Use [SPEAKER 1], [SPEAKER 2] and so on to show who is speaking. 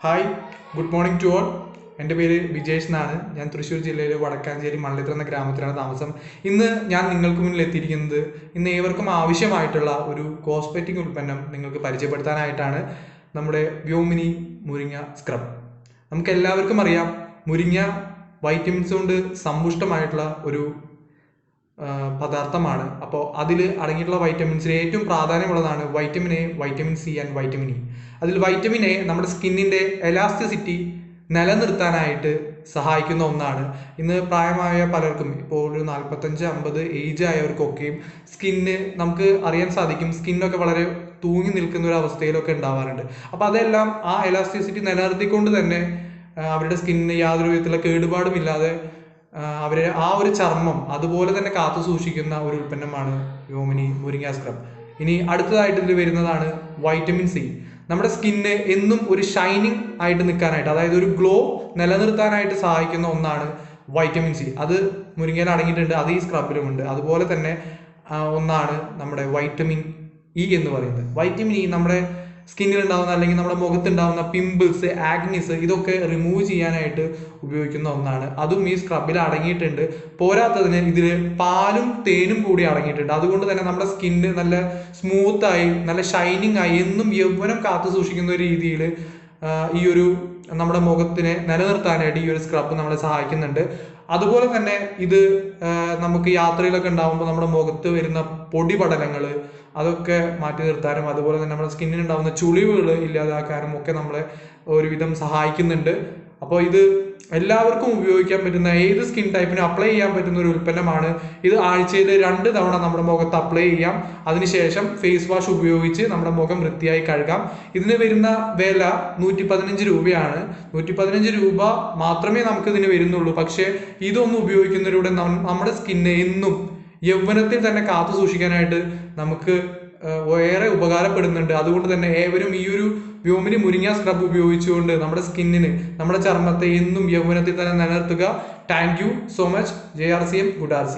[SPEAKER 1] Hi, good morning to all. എൻ്റെ പേര് വിജേഷ് എന്നാണ്. ഞാൻ തൃശ്ശൂർ ജില്ലയിലെ വടക്കാഞ്ചേരി മള്ളിത്ര എന്ന ഗ്രാമത്തിലാണ് താമസം. ഇന്ന് ഞാൻ നിങ്ങൾക്ക് മുന്നിൽ എത്തിയിരിക്കുന്നത് ഇന്ന് ഏവർക്കും ആവശ്യമായിട്ടുള്ള ഒരു കോസ്മെറ്റിക് ഉൽപ്പന്നം നിങ്ങൾക്ക് പരിചയപ്പെടുത്താനായിട്ടാണ്. നമ്മുടെ വ്യോമിനി മുരിങ്ങ സ്ക്രബ്. നമുക്ക് എല്ലാവർക്കും അറിയാം, മുരിങ്ങ വൈറ്റമിൻസ് കൊണ്ട് സമ്പുഷ്ടമായിട്ടുള്ള ഒരു പദാർത്ഥമാണ്. അപ്പോൾ അതിൽ അടങ്ങിയിട്ടുള്ള വൈറ്റമിൻസിൽ ഏറ്റവും പ്രാധാന്യമുള്ളതാണ് vitamin A, vitamin C and vitamin E. അതിൽ വൈറ്റമിൻ എ നമ്മുടെ സ്കിന്നിൻ്റെ എലാസ്റ്റിസിറ്റി നിലനിർത്താനായിട്ട് സഹായിക്കുന്ന ഒന്നാണ്. ഇന്ന് പ്രായമായ പലർക്കും, ഇപ്പോൾ ഒരു 45-50 ഏജ് ആയവർക്കൊക്കെയും സ്കിന്ന് നമുക്ക് അറിയാൻ സാധിക്കും, സ്കിന്നൊക്കെ വളരെ തൂങ്ങി നിൽക്കുന്ന ഒരു അവസ്ഥയിലൊക്കെ ഉണ്ടാവാറുണ്ട്. അപ്പോൾ അതെല്ലാം ആ എലാസ്റ്റിസിറ്റി നിലനിർത്തിക്കൊണ്ട് തന്നെ അവരുടെ സ്കിന്നിന് യാതൊരു വിധത്തിലുള്ള കേടുപാടുമില്ലാതെ അവരെ ആ ഒരു ചർമ്മം അതുപോലെ തന്നെ കാത്തു സൂക്ഷിക്കുന്ന ഒരു ഉൽപ്പന്നമാണ് വ്യോമിനി മുരിങ്ങ സ്ക്രബ്. ഇനി അടുത്തതായിട്ട് ഇതിൽ വരുന്നതാണ് വൈറ്റമിൻ സി. നമ്മുടെ സ്കിന്ന് എന്നും ഒരു ഷൈനിങ് ആയിട്ട് നിൽക്കാനായിട്ട്, അതായത് ഒരു ഗ്ലോ നിലനിർത്താനായിട്ട് സഹായിക്കുന്ന ഒന്നാണ് വൈറ്റമിൻ സി. അത് മുരിങ്ങയിൽ അടങ്ങിയിട്ടുണ്ട്, അത് ഈ സ്ക്രബിലുമുണ്ട്. അതുപോലെ തന്നെ ഒന്നാണ് നമ്മുടെ വൈറ്റമിൻ ഇ എന്ന് പറയുന്നത്. വൈറ്റമിൻ ഇ നമ്മുടെ സ്കിന്നിൽ ഉണ്ടാകുന്ന അല്ലെങ്കിൽ നമ്മുടെ മുഖത്തുണ്ടാകുന്ന പിമ്പിൾസ്, ആഗ്നിസ് ഇതൊക്കെ റിമൂവ് ചെയ്യാനായിട്ട് ഉപയോഗിക്കുന്ന ഒന്നാണ്. അതും ഈ സ്ക്രബിൽ അടങ്ങിയിട്ടുണ്ട്. പോരാത്തതിന് ഇതിൽ പാലും തേനും കൂടി അടങ്ങിയിട്ടുണ്ട്. അതുകൊണ്ട് തന്നെ നമ്മുടെ സ്കിന്ന് നല്ല സ്മൂത്തായി, നല്ല ഷൈനിങ് ആയി, എന്നും യൗവനം കാത്തു സൂക്ഷിക്കുന്ന ഒരു രീതിയിൽ ഈ ഒരു നമ്മുടെ മുഖത്തിനെ നിലനിർത്താനായിട്ട് ഈ ഒരു സ്ക്രബ് നമ്മളെ സഹായിക്കുന്നുണ്ട്. അതുപോലെ തന്നെ ഇത് നമുക്ക് യാത്രയിലൊക്കെ ഉണ്ടാകുമ്പോൾ നമ്മുടെ മുഖത്ത് വരുന്ന പൊടിപടലങ്ങൾ അതൊക്കെ മാറ്റി നിർത്താനും, അതുപോലെ തന്നെ നമ്മുടെ സ്കിന്നിന് ഉണ്ടാകുന്ന ചുളിവുകൾ ഇല്ലാതാക്കാനും ഒക്കെ നമ്മളെ ഒരുവിധം സഹായിക്കുന്നുണ്ട്. അപ്പോൾ ഇത് എല്ലാവർക്കും ഉപയോഗിക്കാൻ പറ്റുന്ന, ഏത് സ്കിൻ ടൈപ്പിനും അപ്ലൈ ചെയ്യാൻ പറ്റുന്ന ഒരു ഉൽപ്പന്നമാണ്. ഇത് ആഴ്ചയിൽ 2 തവണ നമ്മുടെ മുഖത്ത് അപ്ലൈ ചെയ്യാം. അതിനുശേഷം ഫേസ് വാഷ് ഉപയോഗിച്ച് നമ്മുടെ മുഖം വൃത്തിയായി കഴുകാം. ഇതിന് വരുന്ന വില 115 രൂപയാണ്. 115 രൂപ മാത്രമേ നമുക്ക് ഇതിന് വരുന്നുള്ളൂ. പക്ഷേ ഇതൊന്നും ഉപയോഗിക്കുന്നതിലൂടെ നമ്മുടെ സ്കിന്ന് എന്നും യൗവനത്തിൽ തന്നെ കാത്തു സൂക്ഷിക്കാനായിട്ട് നമുക്ക് ഏറെ ഉപകാരപ്പെടുന്നുണ്ട്. അതുകൊണ്ട് തന്നെ ഏവരും ഈ ഒരു വ്യോമിനി മുരിങ്ങ സ്ക്രബ് ഉപയോഗിച്ചുകൊണ്ട് നമ്മുടെ സ്കിന്നിന്, നമ്മുടെ ചർമ്മത്തെ എന്നും യൗവനത്തിൽ തന്നെ നിലനിർത്തുക. Thank you so much. JRCM, good RC.